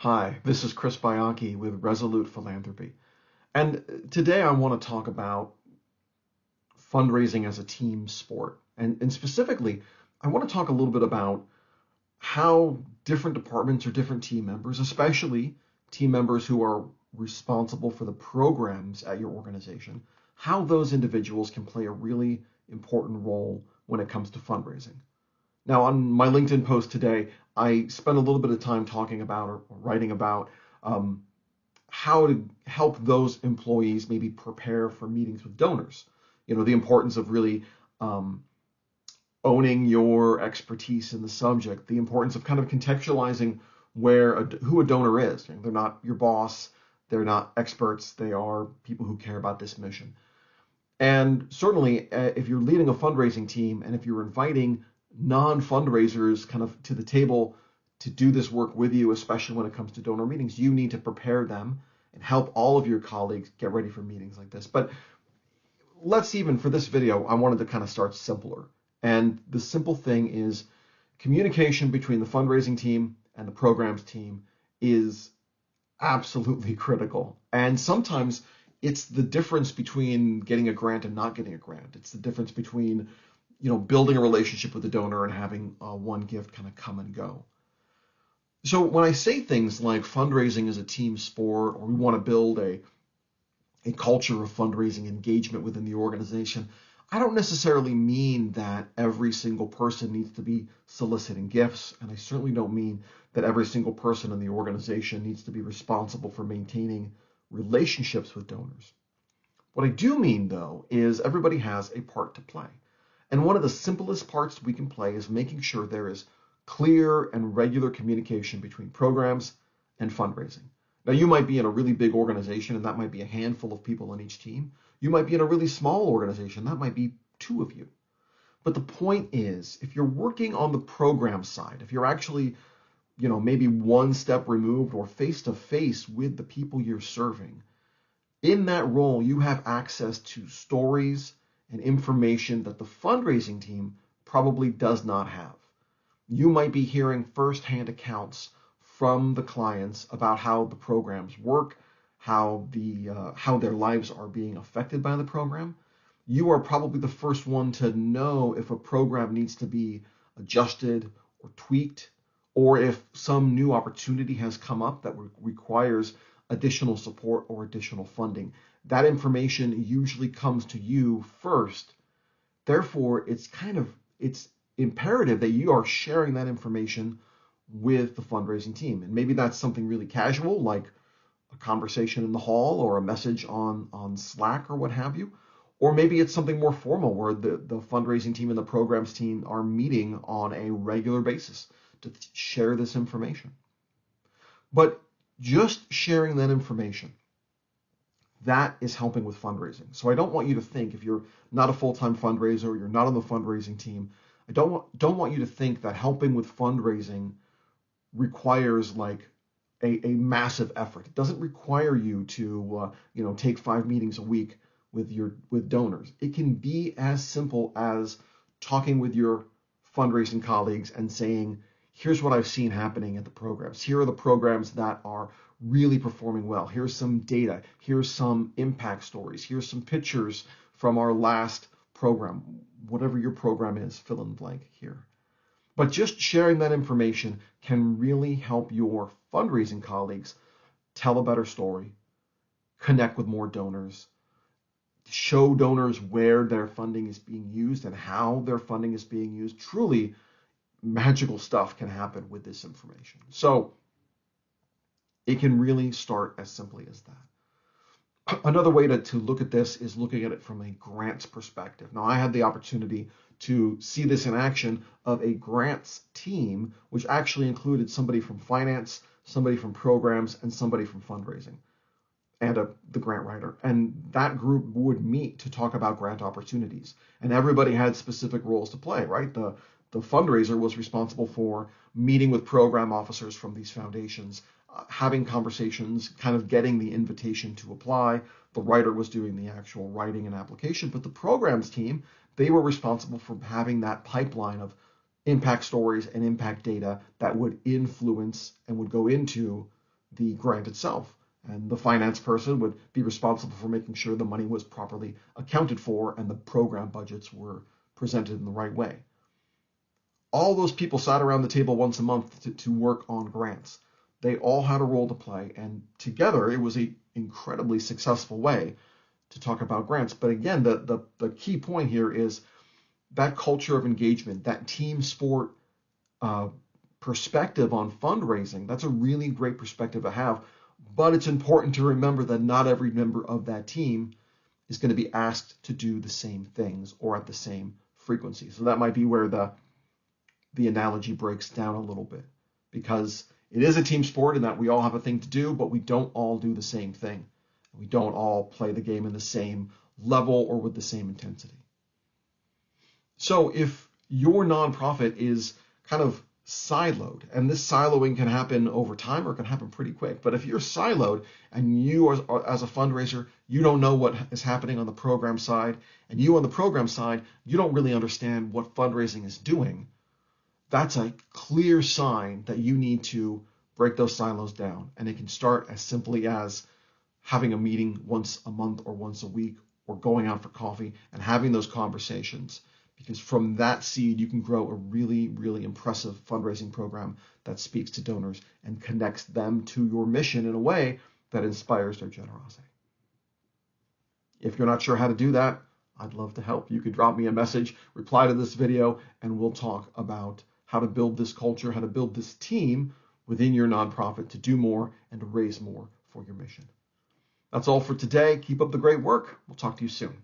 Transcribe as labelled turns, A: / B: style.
A: Hi, this is Chris Bianchi with Resolute Philanthropy. And today I want to talk about fundraising as a team sport. And specifically, I want to talk a little bit about how different departments or different team members, especially team members who are responsible for the programs at your organization, how those individuals can play a really important role when it comes to fundraising. Now, on my LinkedIn post today, I spent a little bit of time talking about or writing about um, how to help those employees maybe prepare for meetings with donors. You know, the importance of really um, owning your expertise in the subject, the importance of kind of contextualizing who a donor is. You know, they're not your boss, they're not experts, they are people who care about this mission. And certainly, if you're leading a fundraising team and if you're inviting non-fundraisers kind of to the table to do this work with you, especially when it comes to donor meetings, you need to prepare them and help all of your colleagues get ready for meetings like this. But let's even, for this video, I wanted to kind of start simpler. And the simple thing is communication between the fundraising team and the programs team is absolutely critical. And sometimes it's the difference between getting a grant and not getting a grant. It's the difference between, building a relationship with the donor and having one gift kind of come and go. So when I say things like fundraising is a team sport, or we want to build a culture of fundraising engagement within the organization, I don't necessarily mean that every single person needs to be soliciting gifts, and I certainly don't mean that every single person in the organization needs to be responsible for maintaining relationships with donors. What I do mean, though, is everybody has a part to play. And one of the simplest parts we can play is making sure there is clear and regular communication between programs and fundraising. Now, you might be in a really big organization, and that might be a handful of people on each team. You might be in a really small organization, that might be two of you. But the point is, if you're working on the program side, if you're actually, maybe one step removed or face to face with the people you're serving, in that role, you have access to stories and information that the fundraising team probably does not have. You might be hearing firsthand accounts from the clients about how the programs work, how their lives are being affected by the program. You are probably the first one to know if a program needs to be adjusted or tweaked, or if some new opportunity has come up that requires additional support or additional funding. That information usually comes to you first. Therefore, it's imperative that you are sharing that information with the fundraising team. And maybe that's something really casual, like a conversation in the hall or a message on Slack or what have you. Or maybe it's something more formal where the fundraising team and the programs team are meeting on a regular basis to share this information. But just sharing that information, that is helping with fundraising. So I don't want you to think, if you're not a full-time fundraiser, you're not on the fundraising team, I don't want you to think that helping with fundraising requires like a massive effort. It doesn't require you to take 5 meetings a week with donors. It can be as simple as talking with your fundraising colleagues and saying, here's what I've seen happening at the programs. Here are the programs that are really performing well. Here's some data. Here's some impact stories. Here's some pictures from our last program. Whatever your program is, fill in the blank here. But just sharing that information can really help your fundraising colleagues tell a better story, connect with more donors, show donors where their funding is being used and how their funding is being used. Truly magical stuff can happen with this information. So it can really start as simply as that. Another way to look at this is looking at it from a grants perspective. Now, I had the opportunity to see this in action of a grants team, which actually included somebody from finance, somebody from programs, and somebody from fundraising, and the grant writer. And that group would meet to talk about grant opportunities. And everybody had specific roles to play, right? The fundraiser was responsible for meeting with program officers from these foundations, having conversations, kind of getting the invitation to apply. The writer was doing the actual writing and application, but the programs team, they were responsible for having that pipeline of impact stories and impact data that would influence and would go into the grant itself. And the finance person would be responsible for making sure the money was properly accounted for and the program budgets were presented in the right way. All those people sat around the table once a month to work on grants. They all had a role to play, and together it was an incredibly successful way to talk about grants. But again, the key point here is that culture of engagement, that team sport perspective on fundraising. That's a really great perspective to have, but it's important to remember that not every member of that team is going to be asked to do the same things or at the same frequency. So that might be where the analogy breaks down a little bit, because it is a team sport in that we all have a thing to do, but we don't all do the same thing. We don't all play the game in the same level or with the same intensity. So if your nonprofit is kind of siloed, and this siloing can happen over time or it can happen pretty quick, but if you're siloed and you as a fundraiser, you don't know what is happening on the program side, and you on the program side, you don't really understand what fundraising is doing, that's a clear sign that you need to break those silos down. And it can start as simply as having a meeting once a month or once a week, or going out for coffee and having those conversations. Because from that seed, you can grow a really, really impressive fundraising program that speaks to donors and connects them to your mission in a way that inspires their generosity. If you're not sure how to do that, I'd love to help. You could drop me a message, reply to this video, and we'll talk about how to build this culture, how to build this team within your nonprofit to do more and to raise more for your mission. That's all for today. Keep up the great work. We'll talk to you soon.